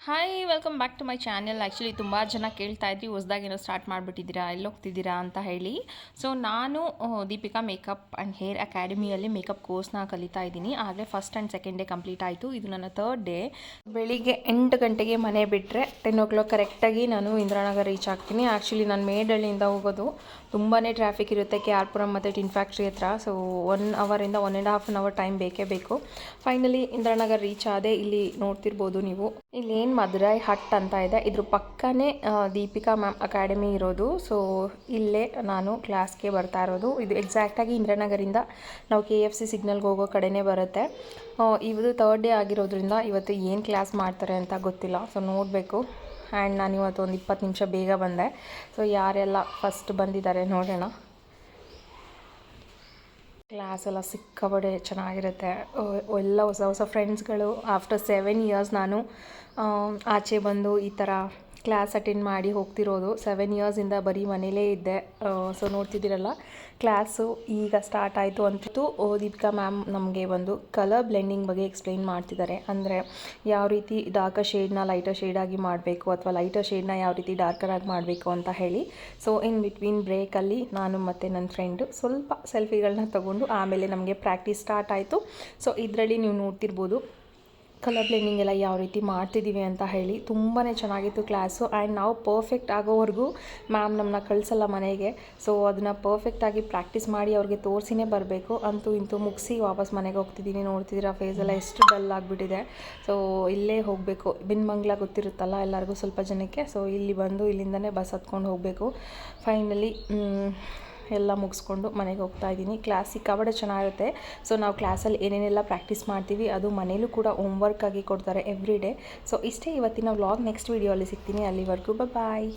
Hi welcome back to my channel. Actually ತುಂಬ ಜನ ಕೇಳ್ತಾ ಇದ್ರಿ ಹೊಸ್ದಾಗೇನೋ ಸ್ಟಾರ್ಟ್ ಮಾಡಿಬಿಟ್ಟಿದ್ದೀರಾ, ಎಲ್ಲೋಗ್ತಿದ್ದೀರಾ ಅಂತ ಹೇಳಿ. ಸೊ ನಾನು ದೀಪಿಕಾ ಮೇಕಪ್ ಆ್ಯಂಡ್ ಹೇರ್ ಅಕಾಡೆಮಿಯಲ್ಲಿ ಮೇಕಪ್ ಕೋರ್ಸ್ನ ಕಲಿತಾ ಇದ್ದೀನಿ. ಆಗಲೇ first and second day complete ಆಯಿತು. ಇದು ನನ್ನ ಥರ್ಡ್ ಡೇ. ಬೆಳಿಗ್ಗೆ 8 ಗಂಟೆಗೆ ಮನೆ ಬಿಟ್ಟರೆ 10 o'clock ಕರೆಕ್ಟಾಗಿ ನಾನು ಇಂದಿರಾನಗರ ರೀಚ್ ಆಗ್ತೀನಿ. ಆ್ಯಕ್ಚುಲಿ ನಾನು ಮೇಡಳ್ಳಿಯಿಂದ ಹೋಗೋದು. ತುಂಬಾ ಟ್ರಾಫಿಕ್ ಇರುತ್ತೆ ಕೆ ಆರ್ ಪುರಂ ಮತ್ತು ಟಿನ್ ಫ್ಯಾಕ್ಟ್ರಿ ಹತ್ರ. ಸೊ 1 ಅವರಿಂದ 1.5 hour ಟೈಮ್ ಬೇಕೇ ಬೇಕು. ಫೈನಲಿ ಇಂದಿರಾನಗರ ರೀಚ್ ಆದೆ. ಇಲ್ಲಿ ನೋಡ್ತಿರ್ಬೋದು ನೀವು, ಇಲ್ಲಿ ಮದುರೈ ಹಟ್ ಅಂತ ಇದೆ, ಇದ್ರ ಪಕ್ಕನೇ ದೀಪಿಕಾ ಮ್ಯಾಮ್ ಅಕಾಡೆಮಿ ಇರೋದು. ಸೊ ಇಲ್ಲೇ ನಾನು ಕ್ಲಾಸ್ಗೆ ಬರ್ತಾ ಇರೋದು. ಇದು ಎಕ್ಸಾಕ್ಟಾಗಿ ಇಂದಿರಾನಗರಿಂದ ನಾವು KFC ಸಿಗ್ನಲ್ಗೆ ಹೋಗೋ ಕಡೆನೇ ಬರುತ್ತೆ. ಇದು ಥರ್ಡ್ ಡೇ ಆಗಿರೋದ್ರಿಂದ ಇವತ್ತು ಏನು ಕ್ಲಾಸ್ ಮಾಡ್ತಾರೆ ಅಂತ ಗೊತ್ತಿಲ್ಲ. ಸೊ ನೋಡಬೇಕು. ಆ್ಯಂಡ್ ನಾನು ಇವತ್ತು ಒಂದು 20 ನಿಮಿಷ ಬೇಗ ಬಂದೆ. ಸೊ ಯಾರೆಲ್ಲ ಫಸ್ಟ್ ಬಂದಿದ್ದಾರೆ ನೋಡೋಣ. ಕ್ಲಾಸ್ ಎಲ್ಲ ಸಿಕ್ಕಾಪಟ್ಟೆ ಚೆನ್ನಾಗಿರುತ್ತೆ. ಎಲ್ಲ ಹೊಸ ಹೊಸ ಫ್ರೆಂಡ್ಸ್ಗಳು. ಆಫ್ಟರ್ 7 years ನಾನು ಆಚೆ ಬಂದು ಈ ಥರ ಕ್ಲಾಸ್ ಅಟೆಂಡ್ ಮಾಡಿ ಹೋಗ್ತಿರೋದು. 7 yearsಯಿಂದ ಬರೀ ಮನೇಲೇ ಇದ್ದೆ. ಸೊ ನೋಡ್ತಿದ್ದೀರಲ್ಲ, ಕ್ಲಾಸು ಈಗ ಸ್ಟಾರ್ಟ್ ಆಯಿತು ಅಂತಿತ್ತು. ದೀಪಿಕಾ ಮ್ಯಾಮ್ ನಮಗೆ ಒಂದು ಕಲರ್ ಬ್ಲೆಂಡಿಂಗ್ ಬಗ್ಗೆ ಎಕ್ಸ್ಪ್ಲೈನ್ ಮಾಡ್ತಿದ್ದಾರೆ. ಅಂದರೆ ಯಾವ ರೀತಿ ಡಾರ್ಕರ್ ಶೇಡ್ನ ಲೈಟರ್ ಶೇಡಾಗಿ ಮಾಡಬೇಕು, ಅಥವಾ ಲೈಟರ್ ಶೇಡ್ನ ಯಾವ ರೀತಿ ಡಾರ್ಕರಾಗಿ ಮಾಡಬೇಕು ಅಂತ ಹೇಳಿ. ಸೊ ಇನ್ ಬಿಟ್ವೀನ್ ಬ್ರೇಕಲ್ಲಿ ನಾನು ಮತ್ತು ನನ್ನ ಫ್ರೆಂಡು ಸ್ವಲ್ಪ ಸೆಲ್ಫಿಗಳನ್ನ ತೊಗೊಂಡು ಆಮೇಲೆ ನಮಗೆ ಪ್ರಾಕ್ಟೀಸ್ ಸ್ಟಾರ್ಟ್ ಆಯಿತು. ಸೊ ಇದರಲ್ಲಿ ನೀವು ನೋಡ್ತಿರ್ಬೋದು ಕಲರ್ ಬ್ಲೆಂಡಿಂಗ್ ಎಲ್ಲ ಯಾವ ರೀತಿ ಮಾಡ್ತಿದ್ದೀವಿ ಅಂತ ಹೇಳಿ. ತುಂಬಾ ಚೆನ್ನಾಗಿತ್ತು ಕ್ಲಾಸು. ಆ್ಯಂಡ್ ನಾವು ಪರ್ಫೆಕ್ಟ್ ಆಗೋವರೆಗೂ ಮ್ಯಾಮ್ ನಮ್ಮನ್ನ ಕಳಿಸಲ್ಲ ಮನೆಗೆ. ಸೊ ಅದನ್ನು ಪರ್ಫೆಕ್ಟಾಗಿ ಪ್ರಾಕ್ಟೀಸ್ ಮಾಡಿ ಅವ್ರಿಗೆ ತೋರಿಸಿನೇ ಬರಬೇಕು. ಅಂತೂ ಇಂತೂ ಮುಗಿಸಿ ವಾಪಸ್ ಮನೆಗೆ ಹೋಗ್ತಿದ್ದೀನಿ. ನೋಡ್ತಿದ್ದೀರಾ ಫೇಸೆಲ್ಲ ಎಷ್ಟು ಡಲ್ ಆಗಿಬಿಟ್ಟಿದೆ. ಸೊ ಇಲ್ಲೇ ಹೋಗಬೇಕು. ಬಿನ್ಮಂಗ್ಲ ಗೊತ್ತಿರುತ್ತಲ್ಲ ಎಲ್ಲರಿಗೂ ಸ್ವಲ್ಪ ಜನಕ್ಕೆ. ಸೊ ಇಲ್ಲಿ ಬಂದು ಇಲ್ಲಿಂದನೇ ಬಸ್ ಹತ್ಕೊಂಡು ಹೋಗಬೇಕು. ಫೈನಲಿ ಎಲ್ಲ ಮುಗಿಸ್ಕೊಂಡು ಮನೆಗೆ ಹೋಗ್ತಾ ಇದ್ದೀನಿ. ಕ್ಲಾಸ್ ಸಿಕ್ಕಾಪಟ್ಟೆ ಚೆನ್ನಾಗಿರುತ್ತೆ. ಸೊ ನಾವು ಕ್ಲಾಸಲ್ಲಿ ಏನೇನೆಲ್ಲ ಪ್ರಾಕ್ಟೀಸ್ ಮಾಡ್ತೀವಿ ಅದು ಮನೇಲೂ ಕೂಡ ಹೋಮ್ವರ್ಕ್ ಆಗಿ ಕೊಡ್ತಾರೆ ಎವ್ರಿ ಡೇ. ಸೊ ಇಷ್ಟೇ ಇವತ್ತಿನ ವ್ಲಾಗ್. ನೆಕ್ಸ್ಟ್ ವೀಡಿಯೋಲ್ಲಿ ಸಿಗ್ತೀನಿ. ಅಲ್ಲಿವರೆಗೂ ಬಾಯ್.